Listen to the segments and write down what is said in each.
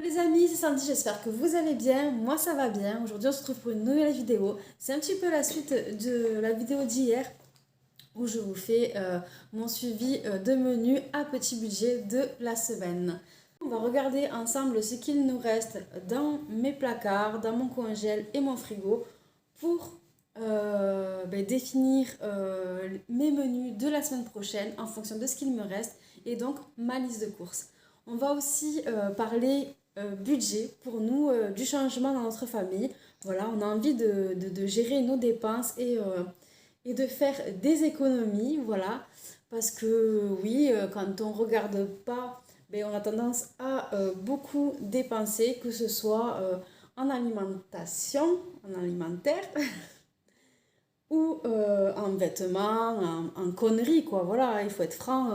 Les amis, c'est Sandy, j'espère que vous allez bien, moi ça va bien. Aujourd'hui on se retrouve pour une nouvelle vidéo. C'est un petit peu la suite de la vidéo d'hier où je vous fais mon suivi de menu à petit budget de la semaine. On va regarder ensemble ce qu'il nous reste dans mes placards, dans mon congèle et mon frigo pour définir mes menus de la semaine prochaine en fonction de ce qu'il me reste et donc ma liste de courses. On va aussi parler budget pour nous, du changement dans notre famille. Voilà, on a envie de gérer nos dépenses et de faire des économies, voilà. Parce que oui, quand on regarde pas, ben, on a tendance à beaucoup dépenser, que ce soit en alimentation, en alimentaire, ou en vêtements, en conneries, quoi. Voilà, il faut être franc.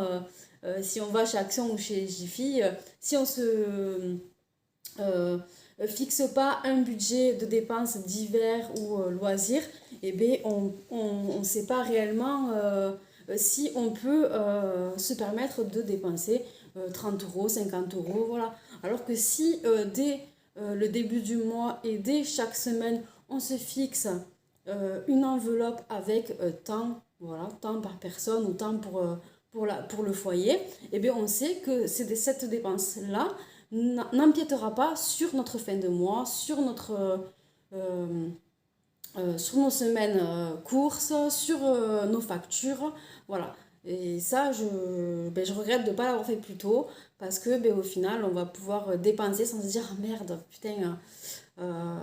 Si on va chez Action ou chez Jiffy, si on se fixe pas un budget de dépenses d'hiver ou loisirs, et bien on ne sait pas réellement si on peut se permettre de dépenser 30 euros, 50 euros, voilà. Alors que si dès le début du mois et dès chaque semaine, on se fixe une enveloppe avec tant, voilà, tant par personne ou tant pour le foyer, et bien on sait que cette dépense-là n'empiétera pas sur notre fin de mois, euh, sur nos semaines courses, sur nos factures, voilà. Et ça, je regrette de ne pas l'avoir fait plus tôt, parce que au final, on va pouvoir dépenser sans se dire, ah, merde, putain, euh,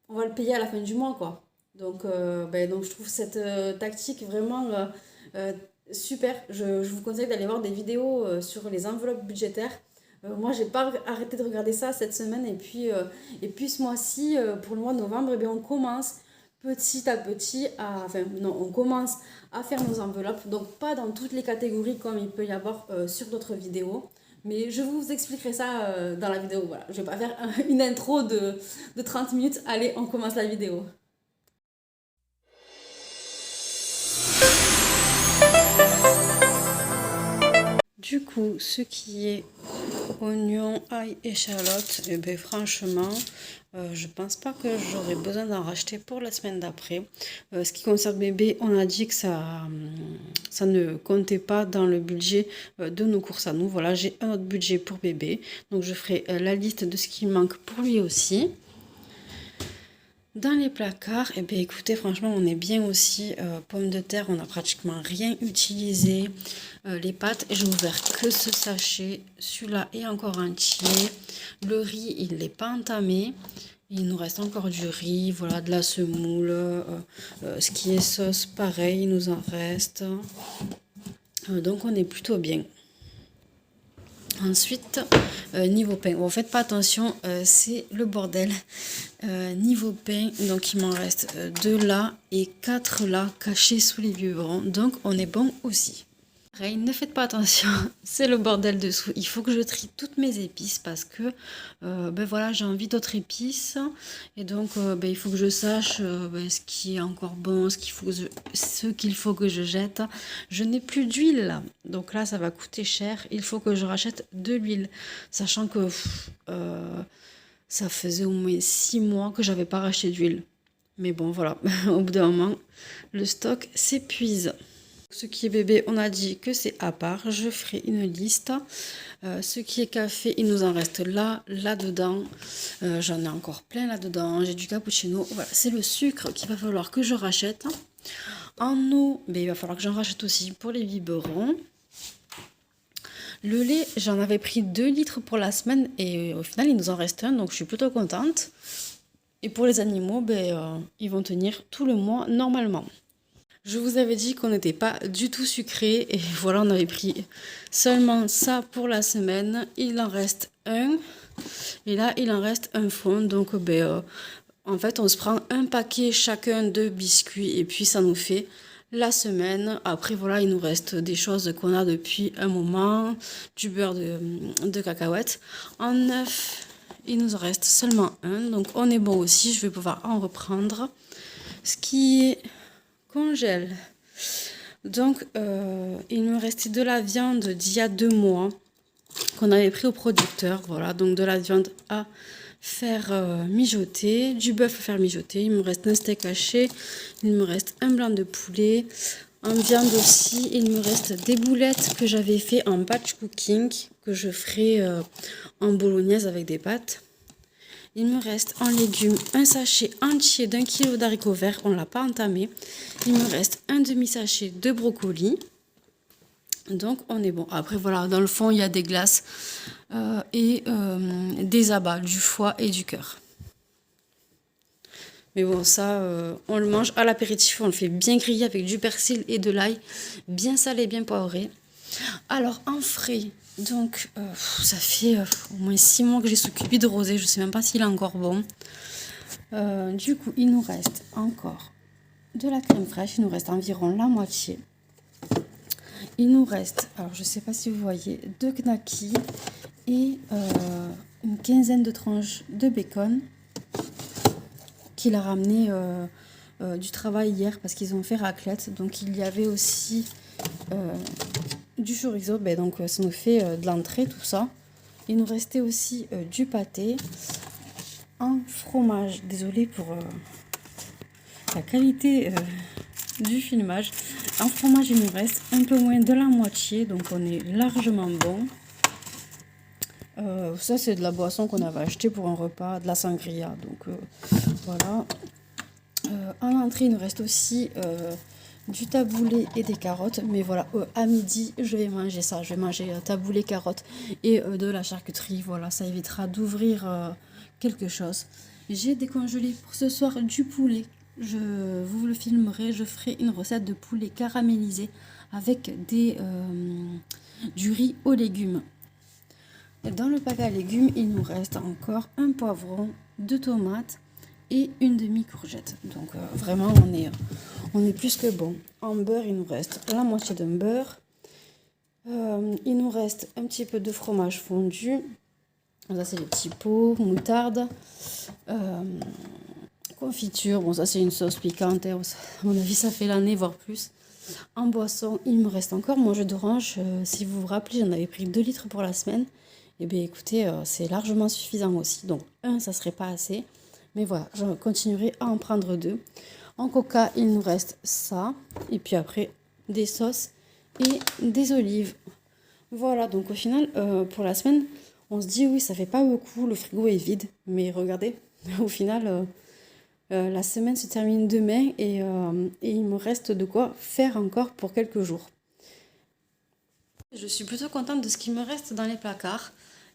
on va le payer à la fin du mois, quoi. Donc je trouve cette tactique vraiment euh, super. Je vous conseille d'aller voir des vidéos sur les enveloppes budgétaires. Moi, j'ai pas arrêté de regarder ça cette semaine. Et puis ce mois-ci, pour le mois de novembre, on commence petit à petit enfin, non, on commence à faire nos enveloppes. Donc, pas dans toutes les catégories comme il peut y avoir sur d'autres vidéos. Mais je vous expliquerai ça dans la vidéo. Voilà. Je vais pas faire une intro de 30 minutes. Allez, on commence la vidéo. Du coup, ce qui est oignon, ail, échalote, et bien franchement, je pense pas que j'aurai besoin d'en racheter pour la semaine d'après. Ce qui concerne bébé, on a dit que ça ne comptait pas dans le budget de nos courses à nous. Voilà, j'ai un autre budget pour bébé. Donc je ferai la liste de ce qui manque pour lui aussi. Dans les placards, eh bien, écoutez, franchement, on est bien aussi. Pommes de terre, on n'a pratiquement rien utilisé. Les pâtes, j'ai ouvert que ce sachet. Celui-là est encore entier. Le riz, il n'est pas entamé. Il nous reste encore du riz, voilà, de la semoule. Ce qui est sauce, pareil, il nous en reste. Donc, on est plutôt bien. Ensuite, niveau pain, bon, faites pas attention, c'est le bordel. Niveau pain, donc il m'en reste 2 là et 4 là, cachés sous les biberons. Donc on est bon aussi. Pareil, ne faites pas attention, c'est le bordel dessous. Il faut que je trie toutes mes épices parce que voilà, j'ai envie d'autres épices. Et donc il faut que je sache ce qui est encore bon, ce qu'il faut que je jette. Je n'ai plus d'huile, donc là ça va coûter cher. Il faut que je rachète de l'huile, sachant que ça faisait au moins 6 mois que j'avais pas racheté d'huile. Mais bon, voilà, au bout d'un moment, le stock s'épuise. Ce qui est bébé, on a dit que c'est à part. Je ferai une liste. Ce qui est café, il nous en reste là-dedans. J'en ai encore plein là-dedans. J'ai du cappuccino. Voilà, c'est le sucre qu'il va falloir que je rachète. En eau, il va falloir que j'en rachète aussi pour les biberons. Le lait, j'en avais pris 2 litres pour la semaine et au final, il nous en reste un, donc je suis plutôt contente. Et pour les animaux, ils vont tenir tout le mois normalement. Je vous avais dit qu'on n'était pas du tout sucré et voilà, on avait pris seulement ça pour la semaine. Il en reste un et là, il en reste un fond. Donc, en fait, on se prend un paquet chacun de biscuits et puis ça nous fait la semaine. Après, voilà, il nous reste des choses qu'on a depuis un moment, du beurre de cacahuète. En œuf, il nous en reste seulement un, donc on est bon aussi. Je vais pouvoir en reprendre. Ce qui est congèle. Donc, il me restait de la viande d'il y a 2 mois qu'on avait pris au producteur. Voilà, donc de la viande à faire mijoter, du bœuf à faire mijoter. Il me reste un steak haché, il me reste un blanc de poulet. En viande aussi, il me reste des boulettes que j'avais fait en batch cooking, que je ferai en bolognaise avec des pâtes. Il me reste en légumes un sachet entier d'1 kg d'haricots verts, on ne l'a pas entamé. Il me reste un demi-sachet de brocolis. Donc on est bon. Après voilà, dans le fond il y a des glaces et des abats, du foie et du cœur. Mais bon, ça, on le mange à l'apéritif, on le fait bien griller avec du persil et de l'ail, bien salé, bien poivré. Alors, en frais, donc, ça fait au moins 6 mois que j'ai ce cubi de rosé, je ne sais même pas s'il est encore bon. Du coup, il nous reste encore de la crème fraîche, il nous reste environ la moitié. Il nous reste, alors je ne sais pas si vous voyez, 2 knackis et une quinzaine de tranches de bacon qu'il a ramené du travail hier parce qu'ils ont fait raclette. Donc il y avait aussi du chorizo, donc ça nous fait de l'entrée tout ça. Il nous restait aussi du pâté, un fromage, désolé pour la qualité du filmage. En fromage il nous reste un peu moins de la moitié, donc on est largement bon. Ça c'est de la boisson qu'on avait acheté pour un repas, de la sangria, donc voilà. En entrée il nous reste aussi du taboulé et des carottes, mais voilà, à midi je vais manger ça, je vais manger taboulé, carottes et de la charcuterie. Voilà, ça évitera d'ouvrir quelque chose. J'ai décongelé pour ce soir du poulet, je vous le filmerai, je ferai une recette de poulet caramélisé avec du riz aux légumes. Dans le pack à légumes, il nous reste encore un poivron, 2 tomates et une demi-courgette. Donc vraiment, on est plus que bon. En beurre, il nous reste la moitié d'un beurre. Il nous reste un petit peu de fromage fondu. Ça, c'est les petits pots, moutarde. Confiture, bon ça c'est une sauce piquante. À mon avis, ça fait l'année, voire plus. En boisson, il me reste encore mon jus d'orange. Si vous vous rappelez, j'en avais pris 2 litres pour la semaine. Et bien écoutez, c'est largement suffisant aussi. Donc, ça serait pas assez. Mais voilà, je continuerai à en prendre 2. En coca, il nous reste ça. Et puis après, des sauces et des olives. Voilà, donc au final, pour la semaine, on se dit oui, ça fait pas beaucoup, le frigo est vide. Mais regardez, au final, la semaine se termine demain et il me reste de quoi faire encore pour quelques jours. Je suis plutôt contente de ce qu'il me reste dans les placards.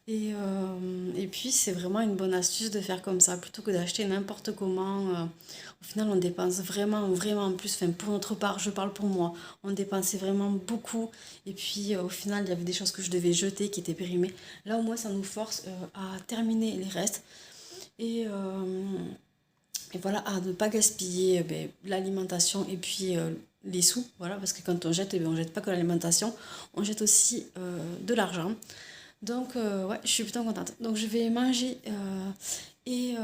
Et puis c'est vraiment une bonne astuce de faire comme ça, plutôt que d'acheter n'importe comment. Au final on dépense vraiment, vraiment plus, enfin pour notre part, je parle pour moi, on dépensait vraiment beaucoup. Et puis au final il y avait des choses que je devais jeter qui étaient périmées. Là au moins ça nous force à terminer les restes. Et voilà, à ne pas gaspiller l'alimentation et puis les sous, voilà, parce que quand on jette, on jette pas que l'alimentation, on jette aussi de l'argent. Donc ouais, je suis plutôt contente. Donc je vais manger et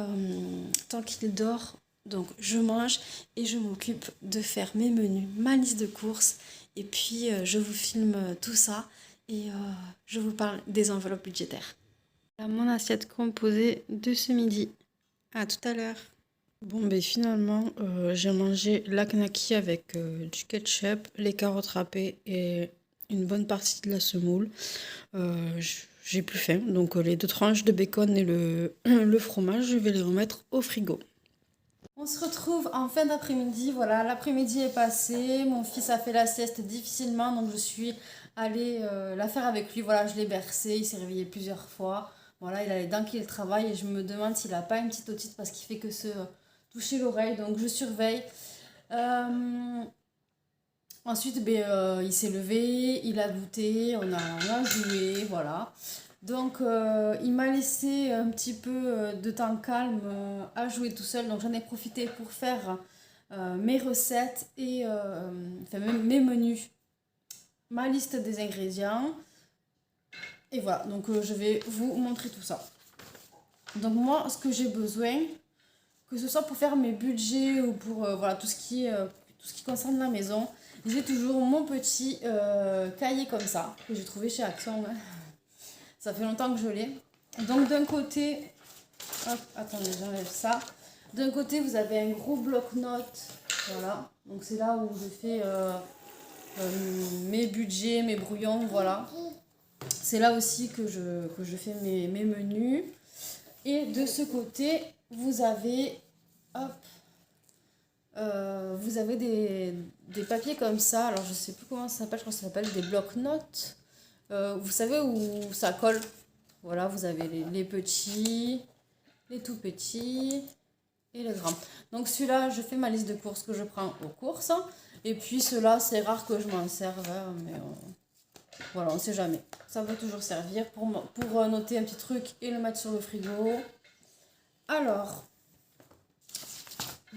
tant qu'il dort, donc je mange et je m'occupe de faire mes menus, ma liste de courses et puis je vous filme tout ça et je vous parle des enveloppes budgétaires. Voilà mon assiette composée de ce midi. À tout à l'heure. Bon, ben finalement, j'ai mangé la knaki avec du ketchup, les carottes râpées et une bonne partie de la semoule. J'ai plus faim, donc les 2 tranches de bacon et le fromage, je vais les remettre au frigo. On se retrouve en fin d'après-midi, voilà, l'après-midi est passé, mon fils a fait la sieste difficilement, donc je suis allée la faire avec lui, voilà, je l'ai bercé, il s'est réveillé plusieurs fois, voilà, il a les dents qui le travaillent et je me demande s'il n'a pas une petite otite parce qu'il fait que se toucher l'oreille, donc je surveille. Ensuite, il s'est levé, il a goûté, on a joué, voilà. Donc, il m'a laissé un petit peu de temps calme à jouer tout seul. Donc, j'en ai profité pour faire mes recettes et enfin, mes menus, ma liste des ingrédients. Et voilà, donc je vais vous montrer tout ça. Donc, moi, ce que j'ai besoin, que ce soit pour faire mes budgets ou pour voilà, tout ce qui concerne la maison, j'ai toujours mon petit cahier comme ça, que j'ai trouvé chez Action. Ça fait longtemps que je l'ai. Donc d'un côté, hop, attendez, j'enlève ça. D'un côté, vous avez un gros bloc-notes. Voilà. Donc c'est là où je fais mes budgets, mes brouillons, voilà. C'est là aussi que je fais mes menus. Et de ce côté, vous avez, hop, vous avez des papiers comme ça. Alors je sais plus comment ça s'appelle, je crois que ça s'appelle des bloc-notes. Vous savez où ça colle. Voilà, vous avez les petits, les tout petits et les grands. Donc celui-là, je fais ma liste de courses que je prends aux courses. Et puis ceux-là, c'est rare que je m'en serve, hein, mais voilà, on ne sait jamais. Ça peut toujours servir pour noter un petit truc et le mettre sur le frigo. Alors,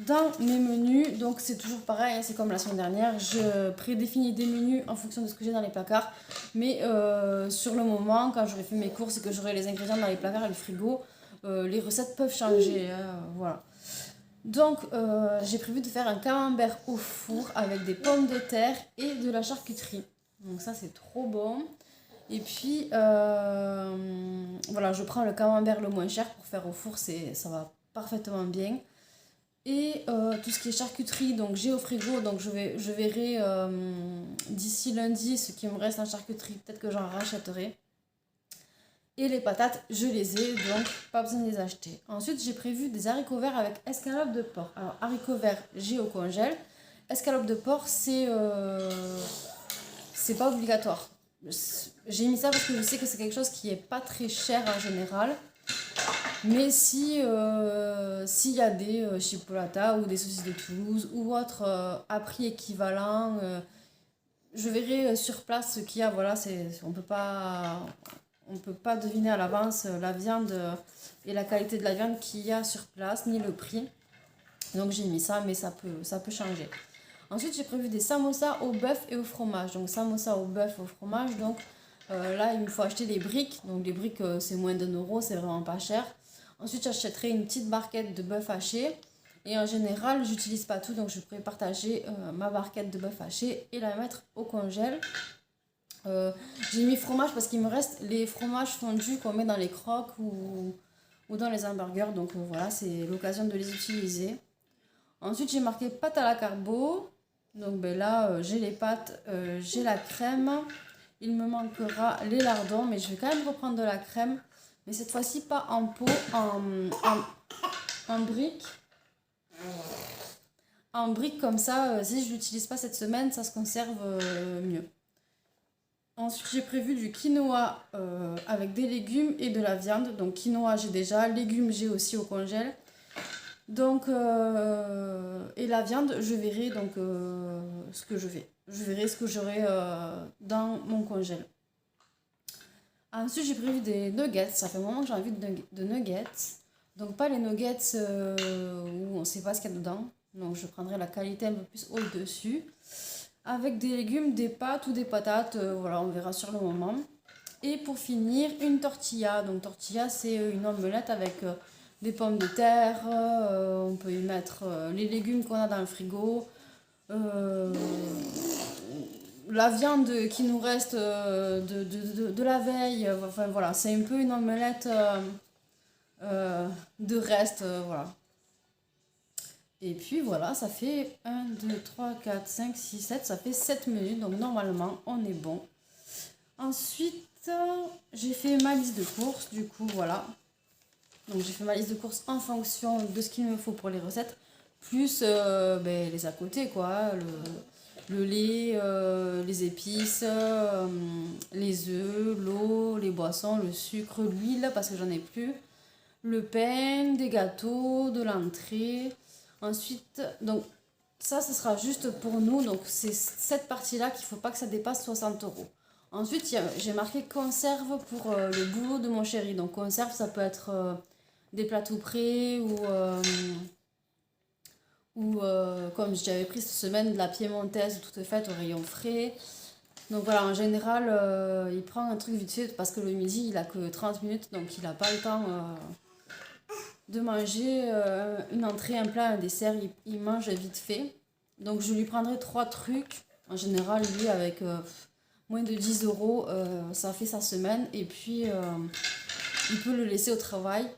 dans mes menus, donc c'est toujours pareil, c'est comme la semaine dernière, je prédéfinis des menus en fonction de ce que j'ai dans les placards. Mais sur le moment, quand j'aurai fait mes courses et que j'aurai les ingrédients dans les placards et le frigo, les recettes peuvent changer. Voilà. Donc, j'ai prévu de faire un camembert au four avec des pommes de terre et de la charcuterie. Donc ça, c'est trop bon. Et puis, voilà, je prends le camembert le moins cher pour faire au four, ça va parfaitement bien. Et tout ce qui est charcuterie, donc j'ai au frigo, donc je verrai d'ici lundi ce qui me reste en charcuterie, peut-être que j'en rachèterai. Et les patates, je les ai, donc pas besoin de les acheter. Ensuite, j'ai prévu des haricots verts avec escalope de porc. Alors, haricots verts, j'ai au congèle. Escalope de porc, c'est pas obligatoire. J'ai mis ça parce que je sais que c'est quelque chose qui est pas très cher en général. Mais s'il y a des chipolatas ou des saucisses de Toulouse ou autres à prix équivalent, je verrai sur place ce qu'il y a. Voilà, on peut pas deviner à l'avance la viande et la qualité de la viande qu'il y a sur place, ni le prix. Donc j'ai mis ça, mais ça peut changer. Ensuite, j'ai prévu des samosas au bœuf et au fromage. Donc samosa au bœuf et au fromage. Donc là, il me faut acheter des briques. Donc les briques, c'est moins d'1 €, c'est vraiment pas cher. Ensuite, j'achèterai une petite barquette de bœuf haché. Et en général, j'utilise pas tout. Donc je pourrais partager ma barquette de bœuf haché et la mettre au congèle. J'ai mis fromage parce qu'il me reste les fromages fondus qu'on met dans les croques ou dans les hamburgers. Donc voilà, c'est l'occasion de les utiliser. Ensuite, j'ai marqué pâte à la carbo. Donc ben là, j'ai les pâtes, j'ai la crème. Il me manquera les lardons, mais je vais quand même reprendre de la crème. Mais cette fois-ci, pas en pot, en brique. En brique comme ça, si je ne l'utilise pas cette semaine, ça se conserve mieux. Ensuite, j'ai prévu du quinoa avec des légumes et de la viande. Donc quinoa, j'ai déjà, légumes, j'ai aussi au congèle. Donc, et la viande, je verrai donc ce que je fais. Je verrai ce que j'aurai dans mon congèle. Ensuite, j'ai prévu des nuggets. Ça fait un moment que j'ai envie de nuggets. Donc, pas les nuggets où on ne sait pas ce qu'il y a dedans. Donc, je prendrai la qualité un peu plus au-dessus. Avec des légumes, des pâtes ou des patates. Voilà, on verra sur le moment. Et pour finir, une tortilla. Donc, tortilla, c'est une omelette avec des pommes de terre. On peut y mettre les légumes qu'on a dans le frigo. La viande qui nous reste de la veille. Enfin, voilà, c'est un peu une omelette de reste. Voilà. Et puis voilà, ça fait 1, 2, 3, 4, 5, 6, 7. Ça fait 7 minutes. Donc normalement, on est bon. Ensuite, j'ai fait ma liste de courses. Du coup, voilà. Donc j'ai fait ma liste de courses en fonction de ce qu'il me faut pour les recettes. Plus les à côté, quoi. Le lait, les épices, les œufs, l'eau, les boissons, le sucre, l'huile, parce que j'en ai plus. Le pain, des gâteaux, de l'entrée. Ensuite, donc ça, ce sera juste pour nous. Donc c'est cette partie-là qu'il ne faut pas que ça dépasse 60 €. Ensuite, j'ai marqué conserve pour le boulot de mon chéri. Donc conserve, ça peut être des plats tout prêts ou comme j'avais pris cette semaine de la piémontaise toute faite au rayon frais. Donc voilà, en général, il prend un truc vite fait parce que le midi, il a que 30 minutes, donc il n'a pas le temps de manger une entrée, un plat, un dessert, il mange vite fait. Donc je lui prendrai 3 trucs, en général, lui, avec moins de 10 euros, ça fait sa semaine. Et puis, il peut le laisser au travail.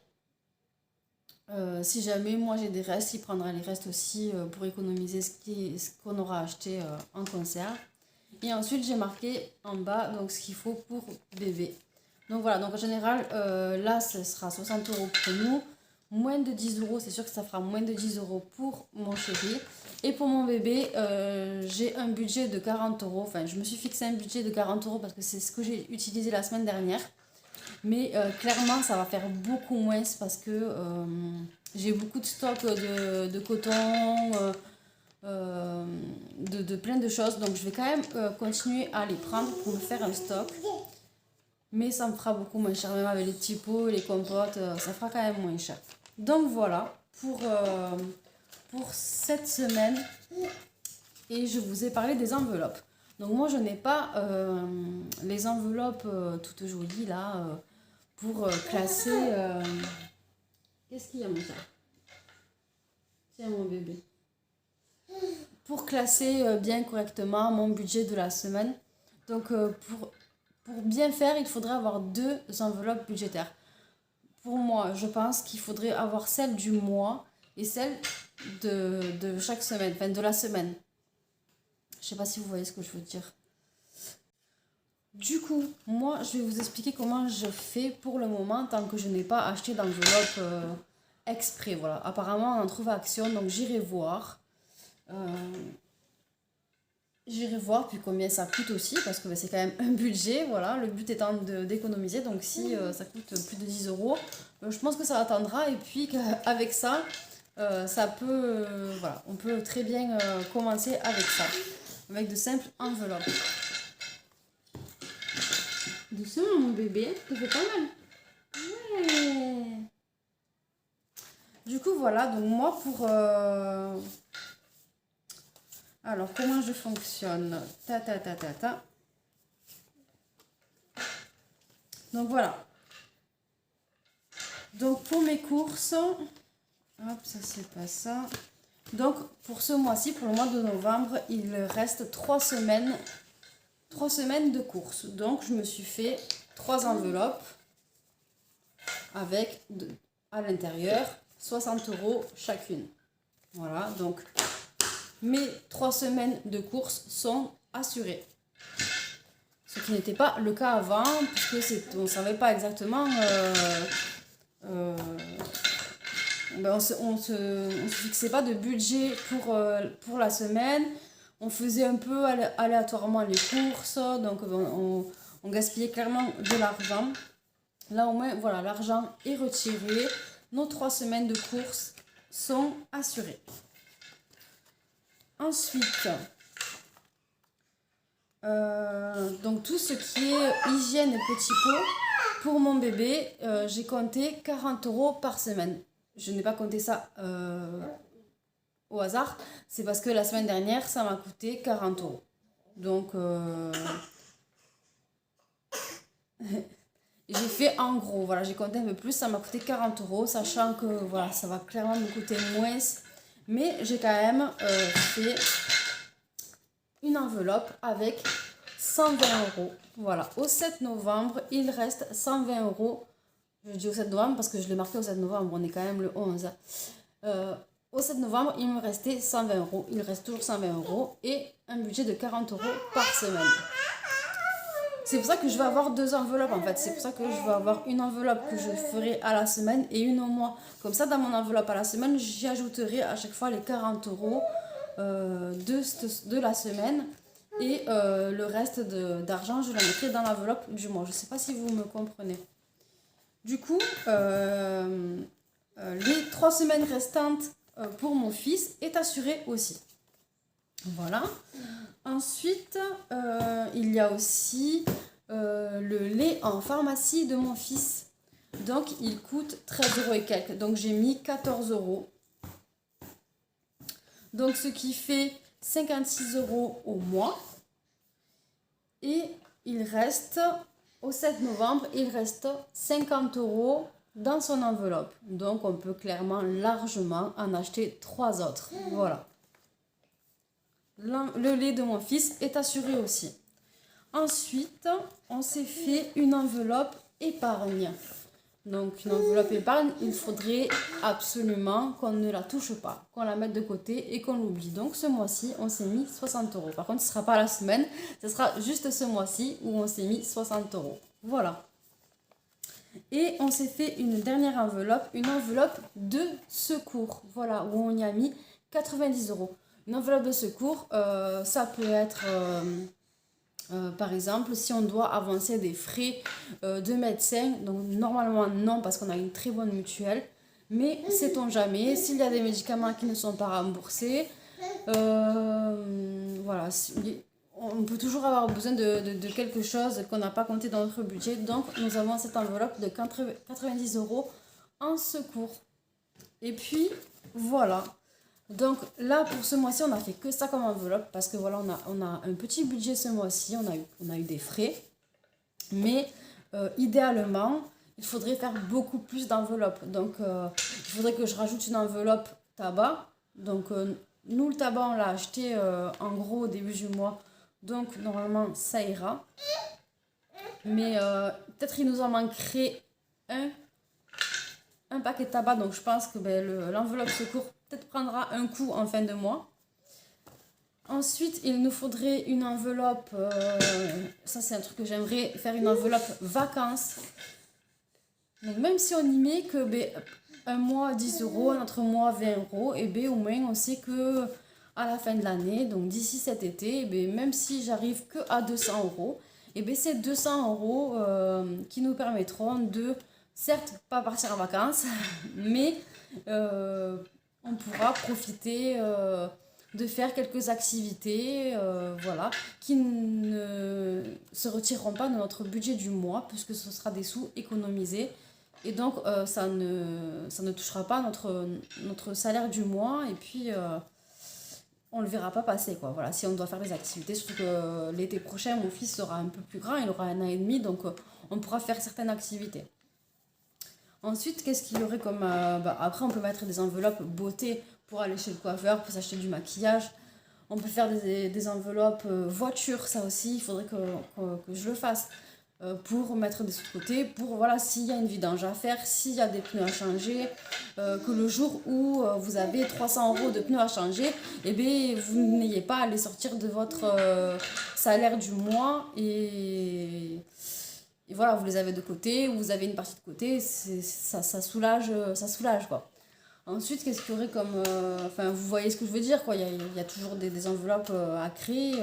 Si jamais moi j'ai des restes, il prendra les restes aussi pour économiser ce qu'on aura acheté en conserve. Et ensuite, j'ai marqué en bas donc ce qu'il faut pour bébé. Donc voilà, donc en général, là, ce sera 60 euros pour nous. Moins de 10 euros, c'est sûr que ça fera moins de 10 euros pour mon chéri. Et pour mon bébé, j'ai un budget de 40 euros. Enfin, je me suis fixé un budget de 40 euros parce que c'est ce que j'ai utilisé la semaine dernière. Mais clairement, ça va faire beaucoup moins parce que j'ai beaucoup de stock de coton, de plein de choses. Donc, je vais quand même continuer à les prendre pour me faire un stock. Mais ça me fera beaucoup moins cher, même avec les petits pots, les compotes, ça fera quand même moins cher. Donc voilà, pour cette semaine. Et je vous ai parlé des enveloppes. Donc moi, je n'ai pas les enveloppes toutes jolies là pour classer... Qu'est-ce qu'il y a, mon chat? Tiens, mon bébé. Pour classer bien correctement mon budget de la semaine. Donc pour bien faire, il faudrait avoir deux enveloppes budgétaires. Pour moi, je pense qu'il faudrait avoir celle du mois et celle de chaque semaine, enfin de la semaine. Je ne sais pas si vous voyez ce que je veux dire. Du coup, moi, je vais vous expliquer comment je fais pour le moment tant que je n'ai pas acheté d'enveloppe exprès. Voilà. Apparemment, on en trouve à Action, donc j'irai voir. J'irai voir puis combien ça coûte aussi parce que c'est quand même un budget, voilà, le but étant d'économiser, donc si ça coûte plus de 10 euros, je pense que ça attendra et puis qu'avec ça, ça peut, voilà, on peut très bien commencer avec ça, avec de simples enveloppes. Doucement mon bébé, ça fait pas mal. Ouais. Du coup voilà, donc moi pour... Alors, comment je fonctionne? Ta. Donc, voilà. Donc, pour mes courses... Hop, ça, c'est pas ça. Donc, pour ce mois-ci, pour le mois de novembre, il reste 3 semaines. 3 semaines de courses. Donc, je me suis fait 3 enveloppes avec, à l'intérieur, 60 euros chacune. Voilà, donc... Mes 3 semaines de courses sont assurées. Ce qui n'était pas le cas avant, puisque on ne savait pas exactement... on se fixait pas de budget pour la semaine. On faisait un peu aléatoirement les courses, donc on gaspillait clairement de l'argent. Là au moins, voilà, l'argent est retiré. Nos 3 semaines de courses sont assurées. Ensuite, donc tout ce qui est hygiène et petits pots, pour mon bébé, j'ai compté 40 euros par semaine. Je n'ai pas compté ça au hasard, c'est parce que la semaine dernière, ça m'a coûté 40 euros. Donc, j'ai fait en gros, voilà, j'ai compté un peu plus, ça m'a coûté 40 euros, sachant que voilà, ça va clairement me coûter moins. Mais j'ai quand même fait une enveloppe avec 120 euros. Voilà, au 7 novembre, il reste 120 euros. Je dis au 7 novembre parce que je l'ai marqué au 7 novembre, on est quand même le 11. Au 7 novembre, il me restait 120 euros. Il reste toujours 120 euros et un budget de 40 euros par semaine. C'est pour ça que je vais avoir 2 enveloppes en fait. C'est pour ça que je vais avoir une enveloppe que je ferai à la semaine et une au mois. Comme ça, dans mon enveloppe à la semaine, j'y ajouterai à chaque fois les 40 euros de la semaine. Et le reste d'argent, je le mettrai dans l'enveloppe du mois. Je ne sais pas si vous me comprenez. Du coup, les 3 semaines restantes pour mon fils est assuré aussi. Voilà. Ensuite, il y a aussi le lait en pharmacie de mon fils. Donc, il coûte 13 euros et quelques. Donc, j'ai mis 14 euros. Donc, ce qui fait 56 euros au mois. Et il reste, au 7 novembre, il reste 50 euros dans son enveloppe. Donc, on peut clairement, largement en acheter 3 autres. Voilà. Le lait de mon fils est assuré aussi. Ensuite, on s'est fait une enveloppe épargne. Donc une enveloppe épargne, il faudrait absolument qu'on ne la touche pas, qu'on la mette de côté et qu'on l'oublie. Donc ce mois-ci, on s'est mis 60 euros. Par contre, ce ne sera pas la semaine, ce sera juste ce mois-ci où on s'est mis 60 euros. Voilà. Et on s'est fait une dernière enveloppe, une enveloppe de secours. Voilà, où on y a mis 90 euros. Une enveloppe de secours, ça peut être... par exemple, si on doit avancer des frais de médecin, donc normalement non parce qu'on a une très bonne mutuelle, mais sait-on jamais, s'il y a des médicaments qui ne sont pas remboursés, voilà, on peut toujours avoir besoin de quelque chose qu'on n'a pas compté dans notre budget, donc nous avons cette enveloppe de 90 euros en secours. Et puis voilà. Donc là, pour ce mois-ci, on n'a fait que ça comme enveloppe parce que voilà, on a un petit budget ce mois-ci, on a eu des frais. Mais idéalement, il faudrait faire beaucoup plus d'enveloppes. Donc il faudrait que je rajoute une enveloppe tabac. Donc nous, le tabac, on l'a acheté en gros au début du mois. Donc normalement, ça ira. Mais peut-être il nous en manquerait un paquet de tabac. Donc je pense que l'enveloppe secours peut-être prendra un coup en fin de mois. Ensuite, il nous faudrait une enveloppe, ça c'est un truc que j'aimerais faire, une enveloppe vacances. Donc même si on y met que un mois 10 euros, un autre mois 20 euros, et au moins on sait que à la fin de l'année, donc d'ici cet été, même si j'arrive que à 200 euros, c'est 200 euros qui nous permettront de, certes, pas partir en vacances, mais on pourra profiter de faire quelques activités voilà, qui ne se retireront pas de notre budget du mois puisque ce sera des sous économisés et donc ça ne touchera pas notre salaire du mois et puis on le verra pas passer quoi. Voilà, si on doit faire des activités, surtout que l'été prochain mon fils sera un peu plus grand, il aura 1 an et demi, donc on pourra faire certaines activités. Ensuite, qu'est-ce qu'il y aurait comme... après, on peut mettre des enveloppes beauté pour aller chez le coiffeur, pour s'acheter du maquillage. On peut faire des enveloppes voiture, ça aussi, il faudrait que je le fasse. Pour mettre des sous de côté, pour, voilà, s'il y a une vidange à faire, s'il y a des pneus à changer, que le jour où vous avez 300 euros de pneus à changer, vous n'ayez pas à les sortir de votre salaire du mois et voilà, vous les avez de côté, ou vous avez une partie de côté, ça soulage quoi. Ensuite, qu'est-ce qu'il y aurait comme... Enfin, vous voyez ce que je veux dire, quoi. Il y a toujours des enveloppes à créer.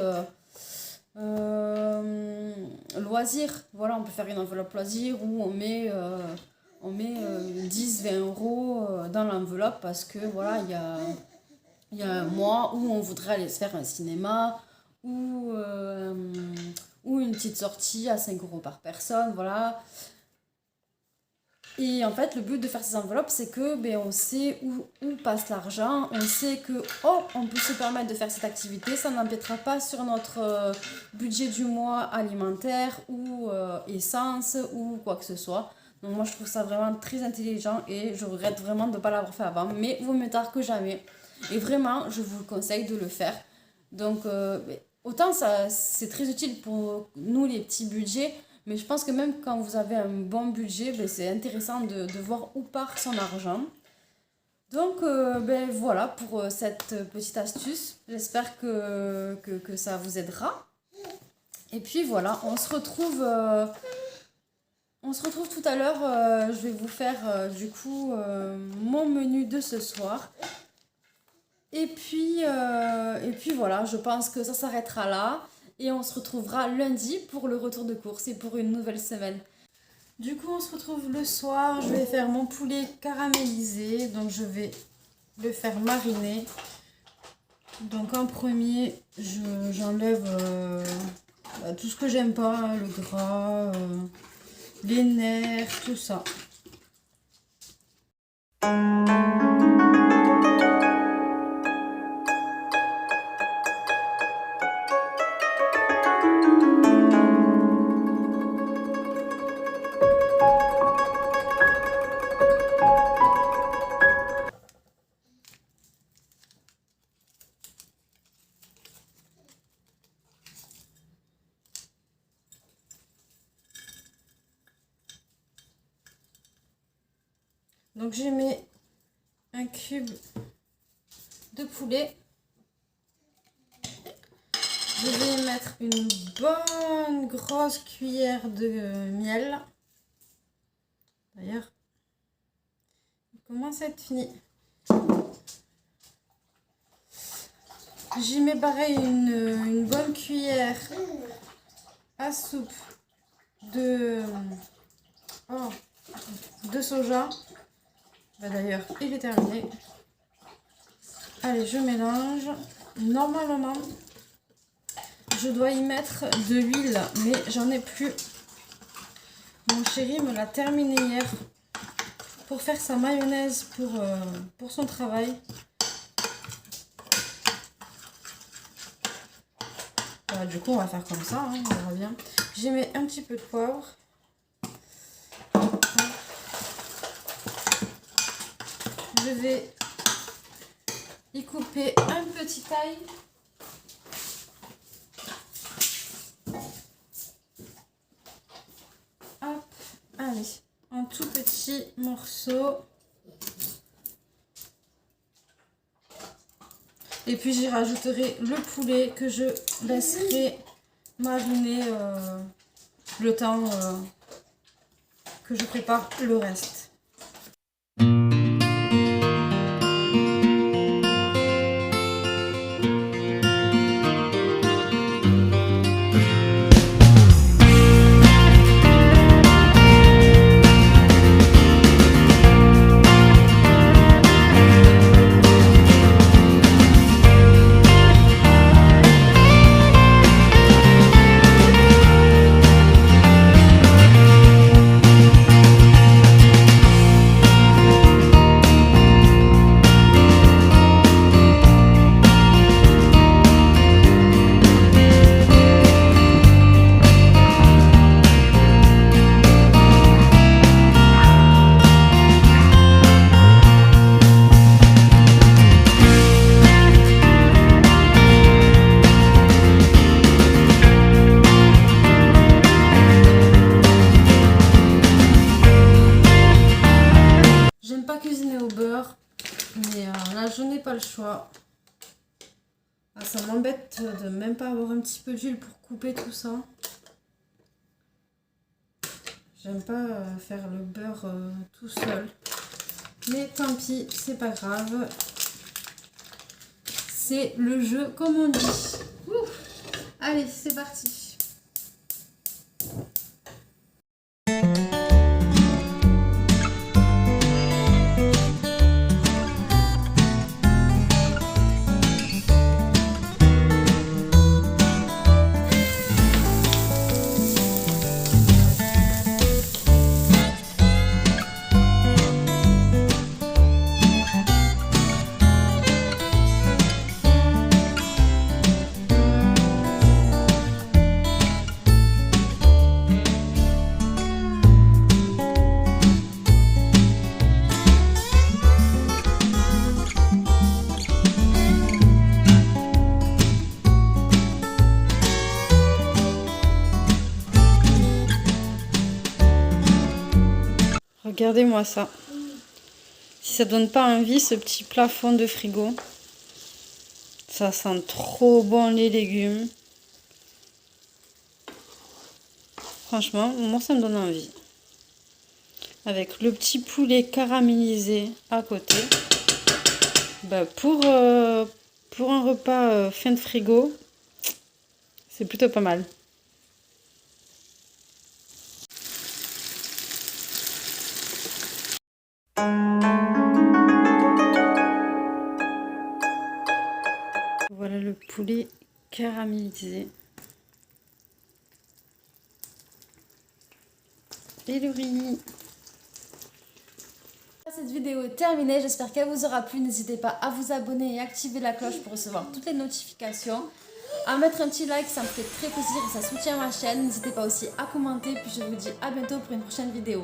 Loisirs, voilà, on peut faire une enveloppe loisirs où on met 10-20 euros dans l'enveloppe parce que, voilà, il y a un mois où on voudrait aller se faire un cinéma ou une petite sortie à 5 euros par personne, voilà. Et en fait, le but de faire ces enveloppes, c'est que on sait où passe l'argent, on sait que on peut se permettre de faire cette activité, ça n'empiétera pas sur notre budget du mois alimentaire ou essence ou quoi que ce soit. Donc moi, je trouve ça vraiment très intelligent et je regrette vraiment de ne pas l'avoir fait avant, mais vaut mieux tard que jamais. Et vraiment, je vous conseille de le faire. Donc, autant ça, c'est très utile pour nous, les petits budgets, mais je pense que même quand vous avez un bon budget, c'est intéressant de voir où part son argent. Donc voilà pour cette petite astuce. J'espère que ça vous aidera. Et puis voilà, on se retrouve tout à l'heure. Je vais vous faire du coup mon menu de ce soir. Et puis voilà, je pense que ça s'arrêtera là. Et on se retrouvera lundi pour le retour de course et pour une nouvelle semaine. Du coup, on se retrouve le soir. Je vais faire mon poulet caramélisé. Donc, je vais le faire mariner. Donc, en premier, j'enlève tout ce que j'aime pas, hein, le gras, les nerfs, tout ça. Donc j'ai mis un cube de poulet. Je vais y mettre une bonne grosse cuillère de miel. D'ailleurs, il commence à être fini. J'y mets pareil une bonne cuillère à soupe de soja. D'ailleurs, il est terminé. Allez, je mélange. Normalement, je dois y mettre de l'huile, mais j'en ai plus. Mon chéri me l'a terminé hier pour faire sa mayonnaise pour son travail. Voilà, du coup, on va faire comme ça, hein, on verra bien. J'y mets un petit peu de poivre. Je vais y couper un petit ail. Hop, allez, en tout petits morceaux. Et puis j'y rajouterai le poulet que je laisserai mariner le temps que je prépare le reste. Je n'ai pas le choix. Ah, ça m'embête de même pas avoir un petit peu d'huile pour couper tout ça. J'aime pas faire le beurre tout seul. Mais tant pis, c'est pas grave. C'est le jeu comme on dit. Ouf. Allez, c'est parti. Regardez-moi ça. Si ça donne pas envie, ce petit plafond de frigo. Ça sent trop bon les légumes. Franchement, moi ça me donne envie. Avec le petit poulet caramélisé à côté. Bah pour un repas fin de frigo, c'est plutôt pas mal. Voilà le poulet caramélisé. Et le riz. Cette vidéo est terminée, j'espère qu'elle vous aura plu. N'hésitez pas à vous abonner et activer la cloche pour recevoir toutes les notifications. À mettre un petit like, ça me fait très plaisir et ça soutient ma chaîne. N'hésitez pas aussi à commenter. Puis je vous dis à bientôt pour une prochaine vidéo.